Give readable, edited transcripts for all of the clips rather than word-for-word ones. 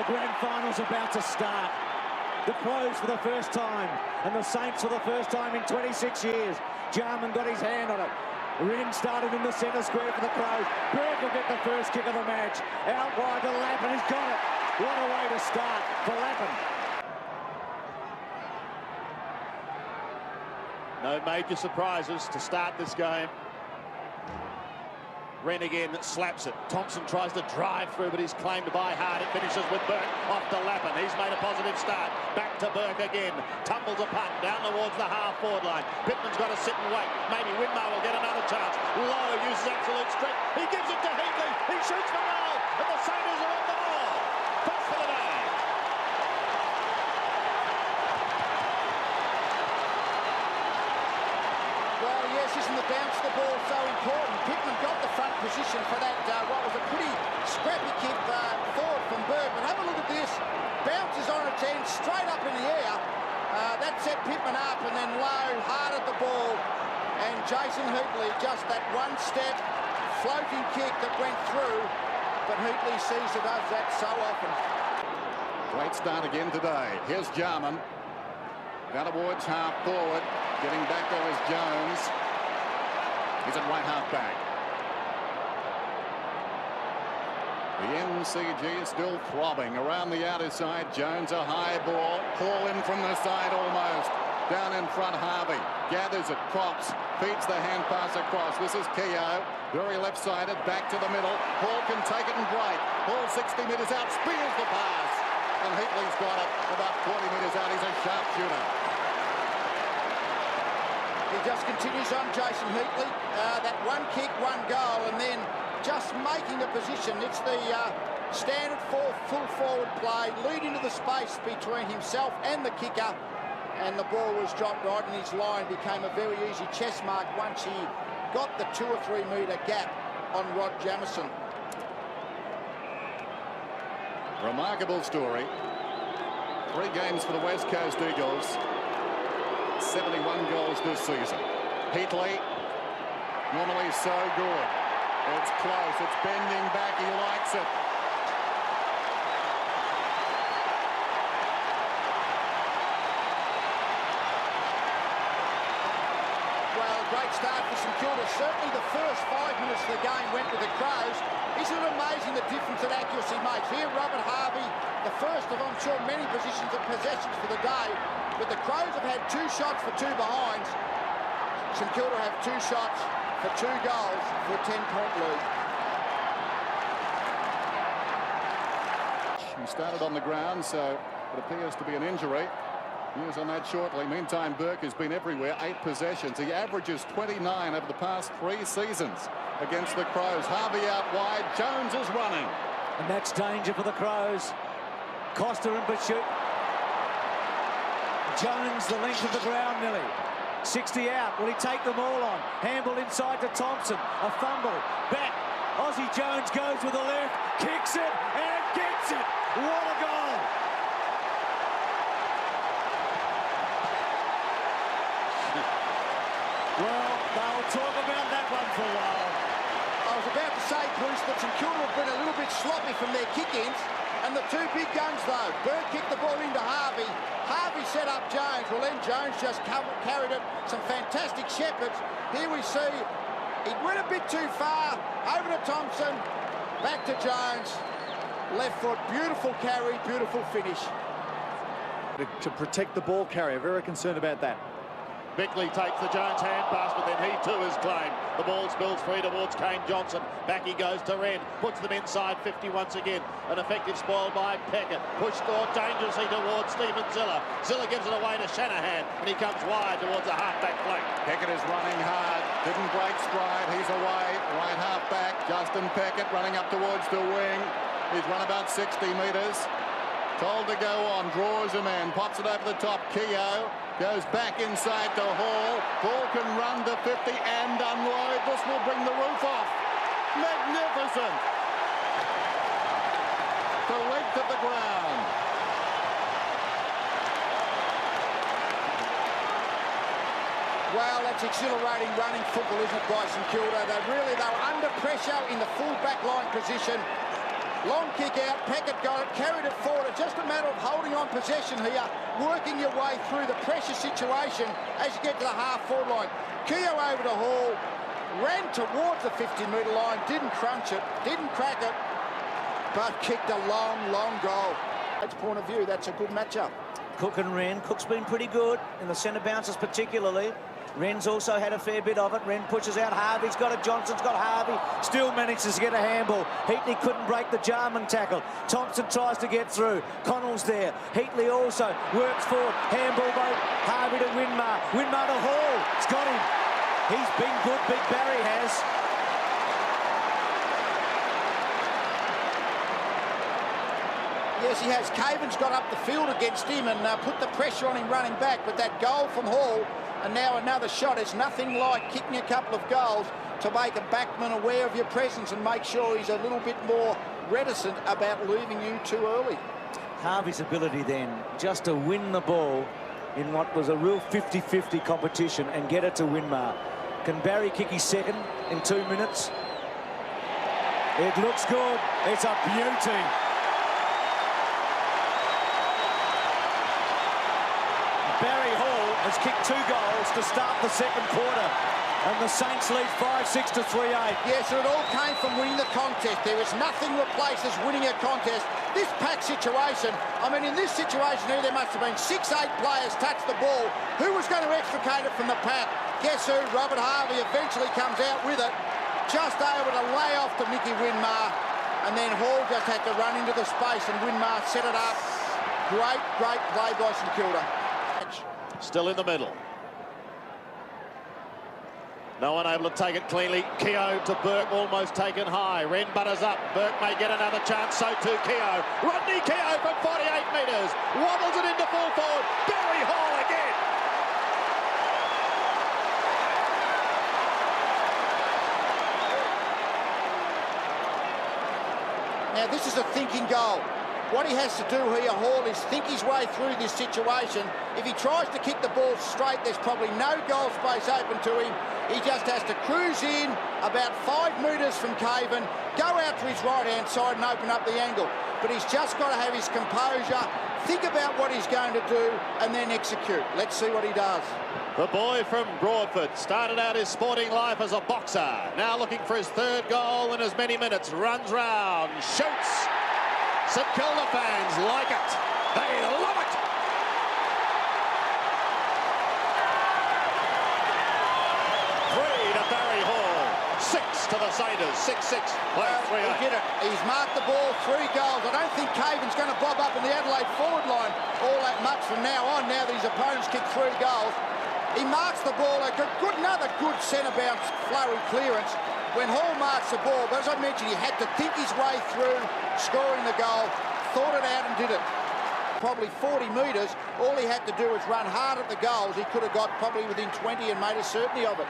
grand final's about to start. The Crows for the first time, and the Saints for the first time in 26 years. Jarman got his hand on it. Wren started in the centre square for the Crows. Burke will get the first kick of the match. Out wide to Lappin, he's got it. What a way to start for Lappin. No major surprises to start this game. Wren again slaps it. Thompson tries to drive through, but he's claimed by hard. It finishes with Burke off to Lappin. He's made a positive start. Back to Burke again. Tumbles a punt down towards the half-forward line. Pittman's got to sit and wait. Maybe Winmar will get another chance. Lowe uses absolute strength. He gives it to Heatley. He shoots for goal, and the Saints are on the ball. Pass for the bag. Well, yes, isn't the bounce of the ball so important? Pittman got the front position for that, what was a pretty scrappy kick forward from Burke. But have a look at this. Bounces on its end, straight up in the air. That set Pittman up, and then Lowe hard at the ball. And Jason Heatley, just that one step, floating kick that went through. But Heatley sees it does that so often. Great start again today. Here's Jarman. Down towards half forward. Getting back there is Jones. He's at right half back. The MCG is still throbbing around the outer side. Jones a high ball. Hall in from the side almost. Down in front Harvey. Gathers it. Props. Feeds the hand pass across. This is Keogh. Very left-sided. Back to the middle. Hall can take it and break. Hall 60 metres out. Spears the pass. And Heatley's got it about 40 metres out. He's a sharpshooter. He just continues on, Jason Heatley. That one kick, one goal, and then just making the position. It's the standard full forward play, leading to the space between himself and the kicker, and the ball was dropped right in his line. Became a very easy chess mark once he got the 2 or 3 metre gap on Rod Jamieson. Remarkable story. 3 games for the West Coast Eagles. 71 goals this season. Heatley, normally so good. It's close, it's bending back, he likes it. Well, great start for St Kilda. Certainly the first 5 minutes of the game went with the Crows. Isn't it amazing the difference that accuracy makes? Here, Robert Harvey, the first of, I'm sure, many possessions for the day. But the Crows have had 2 shots for 2 behinds. St Kilda have 2 shots for 2 goals for a 10-point lead. He started on the ground, so it appears to be an injury. News on that shortly. Meantime, Burke has been everywhere. 8 possessions. He averages 29 over the past 3 seasons against the Crows. Harvey out wide. Jones is running. And that's danger for the Crows. Costa and Bachut. Jones the length of the ground nearly. 60 out. Will he take them all on? Handball inside to Thompson. A fumble. Back. Aussie Jones goes with the left. Kicks it and gets it. What a goal. Well, they'll talk about that one for a while. I was about to say, Bruce, that St Kilda have been a little bit sloppy from their kick-ins. And the 2 big guns, though. Burke kicked the ball into Harvey. Harvey set up Jones. Well, then Jones just carried it. Some fantastic shepherds. Here we see he went a bit too far. Over to Thompson. Back to Jones. Left foot. Beautiful carry. Beautiful finish. To protect the ball carrier. Very concerned about that. Bickley takes the Jones hand pass, but then he too is claimed. The ball spills free towards Kane Johnson. Back he goes to Wren. Puts them inside 50 once again. An effective spoil by Peckett. Pushed dangerously towards Stephen Ziller. Ziller gives it away to Shanahan, and he comes wide towards the half-back flank. Peckett is running hard. Didn't break stride. He's away. Right half-back. Justin Peckett running up towards the wing. He's run about 60 metres. Told to go on. Draws a man. Pops it over the top. Keogh. Goes back inside to Hall. Hall can run to 50 and unload. This will bring the roof off. Magnificent. The length of the ground. Well, that's exhilarating running football, isn't it, by St Kilda? They were under pressure in the full back line position. Long kick out, Peckett got it, carried it forward. It's just a matter of holding on possession here, working your way through the pressure situation as you get to the half-forward line. Keogh over to Hall, ran towards the 50-metre line, didn't crunch it, didn't crack it, but kicked a long, long goal. That's point of view, that's a good matchup. Cook and Wren. Cook's been pretty good in the centre bounces particularly. Wren's also had a fair bit of it. Wren pushes out Harvey's got it. Johnson's got Harvey. Still manages to get a handball. Heatley couldn't break the Jarman tackle. Thompson tries to get through. Connell's there. Heatley also works forward. Handball by Harvey to Winmar. Winmar to Hall. It's got him. He's been good. Big Barry has. Yes, he has. Caven's got up the field against him and put the pressure on him running back. But that goal from Hall, and now another shot. It's nothing like kicking a couple of goals to make a backman aware of your presence and make sure he's a little bit more reticent about leaving you too early. Harvey's ability then just to win the ball in what was a real 50-50 competition and get it to Winmar. Can Barry kick his second in 2 minutes? It looks good. It's a beauty. Barry Hall has kicked 2 goals to start the second quarter, and the Saints lead 5-6 to 3-8. Yes, and it all came from winning the contest. There is nothing replaces winning a contest. This pack situation, I mean, in this situation here, there must have been 6-8 players touch the ball. Who was going to extricate it from the pack? Guess who? Robert Harvey eventually comes out with it, just able to lay off to Mickey Winmar, and then Hall just had to run into the space, and Winmar set it up. Great, great play by St Kilda. Still in the middle. No one able to take it cleanly. Keogh to Burke, almost taken high. Wren butters up. Burke may get another chance, so too Keogh. Rodney Keogh from 48 metres. Wobbles it into full forward. Barry Hall again. Now, this is a thinking goal. What he has to do here, Hall, is think his way through this situation. If he tries to kick the ball straight, there's probably no goal space open to him. He just has to cruise in about 5 metres from Caven, go out to his right-hand side and open up the angle. But he's just got to have his composure, think about what he's going to do, and then execute. Let's see what he does. The boy from Broadford started out his sporting life as a boxer. Now looking for his 3rd goal in as many minutes. Runs round, shoots. St Kilda fans like it. They love it. Three to Barry Hall. 6 to the Saints. 6-6. He did it. He's marked the ball, 3 goals. I don't think Caven's going to bob up in the Adelaide forward line all that much from now on, now that his opponents kick 3 goals. He marks the ball, another good centre bounce flurry clearance. When Hall marks the ball, but as I mentioned, he had to think his way through scoring the goal, thought it out and did it. Probably 40 metres, all he had to do was run hard at the goals. He could have got probably within 20 and made a certainty of it.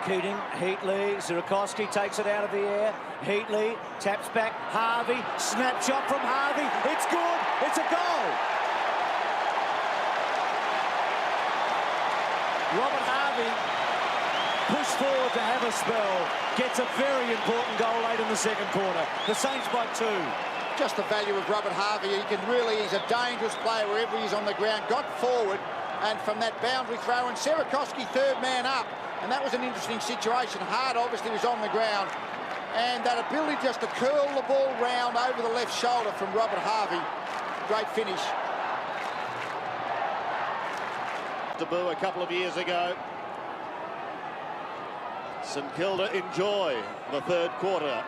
Keating, Heatley, Zirakovsky takes it out of the air. Heatley taps back, Harvey, snapshot from Harvey. It's good, it's a goal. Robert Harvey pushed forward to have a spell, gets a very important goal late in the second quarter. The Saints by 2. Just the value of Robert Harvey. He's a dangerous player wherever he's on the ground. Got forward, and from that boundary throw, and Zirakovsky 3rd man up. And that was an interesting situation. Hart obviously was on the ground. And that ability just to curl the ball round over the left shoulder from Robert Harvey. Great finish. Debut a couple of years ago. St Kilda enjoy the 3rd quarter.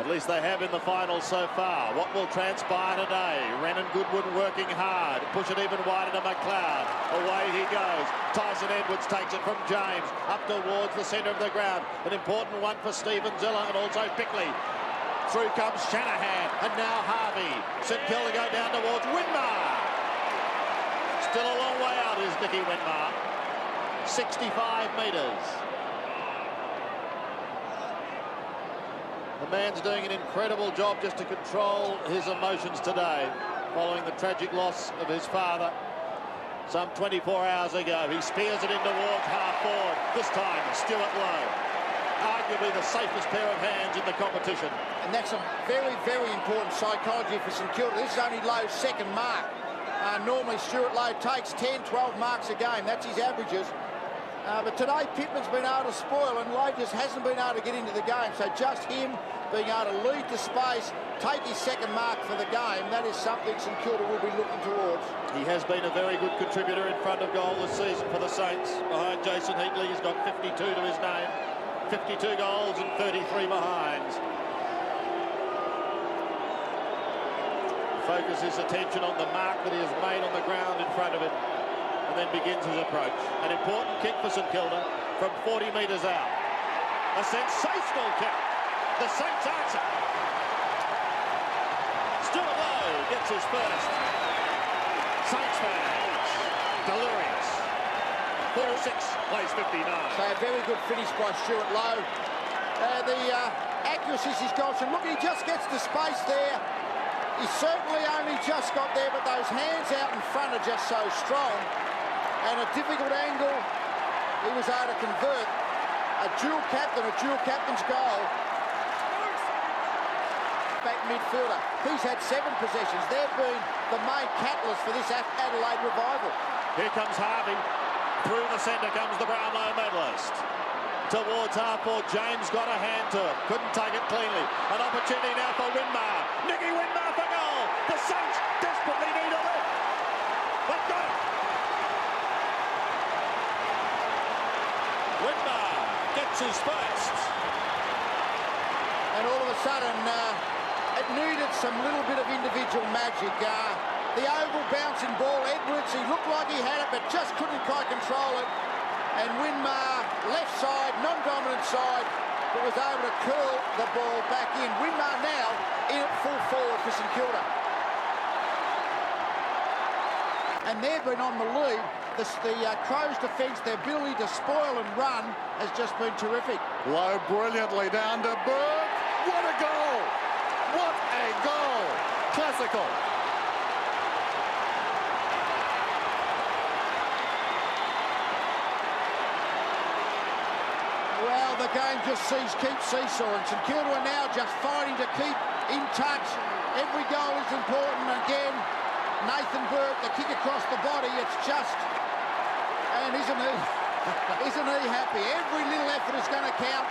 At least they have in the final so far. What will transpire today? Wren and Goodwin working hard. Push it even wider to McLeod. Away he goes. Tyson Edwards takes it from James. Up towards the centre of the ground. An important one for Stephen Zilla and also Bickley. Through comes Shanahan. And now Harvey. St Kilda go down towards Winmar. Still a long way out is Mickey Winmar. 65 metres. The man's doing an incredible job just to control his emotions today, following the tragic loss of his father some 24 hours ago. He spears it in towards half forward. This time, Stuart Lowe. arguably the safest pair of hands in the competition. And that's a very, very important psychology for St Kilda. This is only Lowe's second mark. Normally Stuart Lowe takes 10, 12 marks a game. That's his averages. But today Pittman's been able to spoil, and Lowe just hasn't been able to get into the game. So just him being able to lead to space, take his second mark for the game, that is something St Kilda will be looking towards. He has been a very good contributor in front of goal this season for the Saints. Behind Jason Heatley, he's got 52 to his name. 52 goals and 33 behinds. Focus his attention on the mark that he has made on the ground in front of him, and then begins his approach. An important kick for St Kilda from 40 metres out. A sensational kick. The Saints answer. Stuart Lowe gets his first. Saints fans, delirious. 4-6, plays 59. So a very good finish by Stuart Lowe. The accuracy is his goal. And look, he just gets to space there. He certainly only just got there, but those hands out in front are just so strong. And a difficult angle, he was able to convert. A dual captain's goal. Back midfielder. He's had 7 possessions. They've been the main catalyst for this Adelaide revival. Here comes Harvey. Through the centre comes the Brownlow medalist. Towards half-forward, James got a hand to it. Couldn't take it cleanly. An opportunity now for Winmar. Nicky Winmar for goal. The Saints desperately need a lift. They've got it. Winmar gets his first. And all of a sudden, it needed some little bit of individual magic. The oval bouncing ball, Edwards, he looked like he had it, but just couldn't quite control it. And Winmar, left side, non-dominant side, but was able to curl the ball back in. Winmar now in at full forward for St Kilda. And they've been on the lead. The Crows' defence, their ability to spoil and run has just been terrific. Lowe brilliantly down to Burke. What a goal! What a goal! Classical. Well, the game just keeps seesawing. St Kilda are now just fighting to keep in touch. Every goal is important. Again, Nathan Burke, the kick across the body, it's just... And isn't he happy? Every little effort is going to count.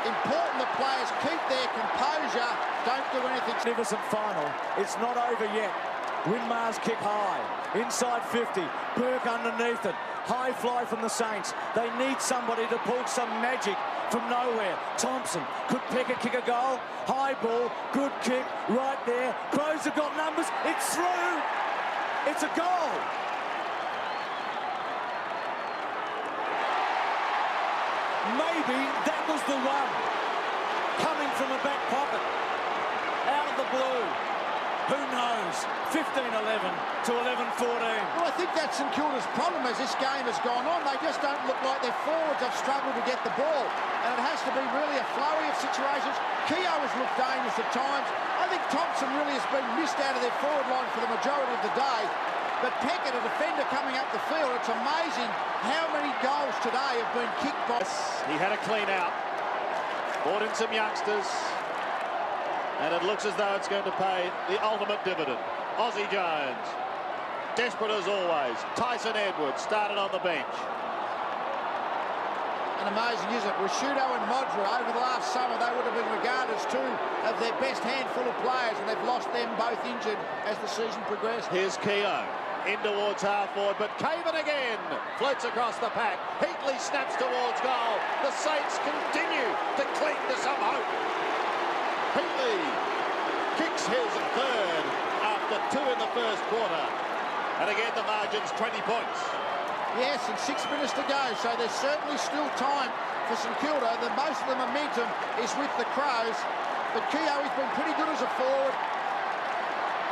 Important the players keep their composure, don't do anything. Magnificent final. It's not over yet. Winmar's kick high. Inside 50. Burke underneath it. High fly from the Saints. They need somebody to pull some magic from nowhere. Thompson could pick a goal. High ball. Good kick. Right there. Crows have got numbers. It's through. It's a goal. Maybe that was the one. Coming from a back pocket. Out of the blue. Who knows? 15-11 to 11-14. Well, I think that's St Kilda's problem as this game has gone on. They just don't look like their forwards have struggled to get the ball. And it has to be really a flurry of situations. Keogh has looked dangerous at times. I think Thompson really has been missed out of their forward line for the majority of the day. But Peckett, a defender coming up the field, it's amazing how many goals today have been kicked by... He had a clean out. Brought in some youngsters. And it looks as though it's going to pay the ultimate dividend. Aussie Jones, desperate as always. Tyson Edwards started on the bench. And amazing, isn't it? Rashudo and Modra, over the last summer, they would have been regarded as 2 of their best handful of players, and they've lost them both injured as the season progressed. Here's Keogh. In towards half-forward, but Caven again floats across the pack. Heatley snaps towards goal. The Saints continue to cling to some hope. Heatley kicks his third after 2 in the first quarter. And again, the margin's 20 points. Yes, and 6 minutes to go, so there's certainly still time for St Kilda. Most of the momentum is with the Crows, but Keogh has been pretty good as a forward.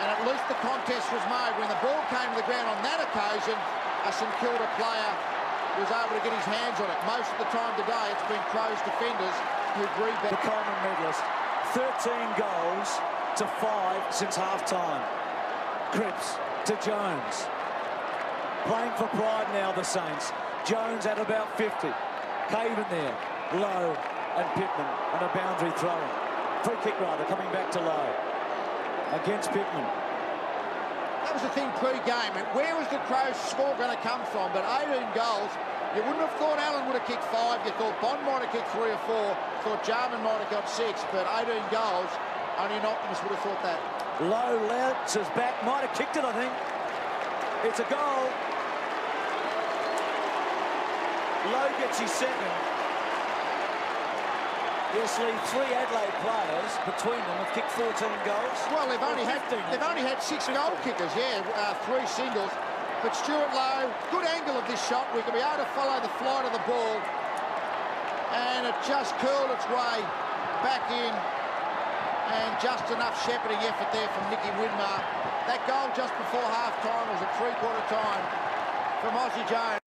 And at least the contest was made. When the ball came to the ground on that occasion, a St Kilda player was able to get his hands on it. Most of the time today, it's been Crows defenders who've rebounded. The Coleman medalist, 13 goals to 5 since half-time. Cripps to Jones. Playing for pride now, the Saints. Jones at about 50. Caven there. Low. and Pittman, and a boundary throw. Free kick rather, coming back to Lowe. Against Pittman. That was the thing pre-game. And where was the Crows' score going to come from? But 18 goals. You wouldn't have thought Allen would have kicked 5. You thought Bond might have kicked 3 or 4. Thought Jarman might have got 6. But 18 goals, only an optimist would have thought that. Lowe bounces back, might have kicked it, I think. It's a goal. Lowe gets his second. Yes, Lee, 3 Adelaide players between them have kicked 14 goals. Well, they've only had 6 goal kickers, 3 singles. But Stuart Lowe, good angle of this shot. We can be able to follow the flight of the ball. And it just curled its way back in. And just enough shepherding effort there from Nicky Widmer. That goal just before half-time was a 3-quarter time from Aussie Jones.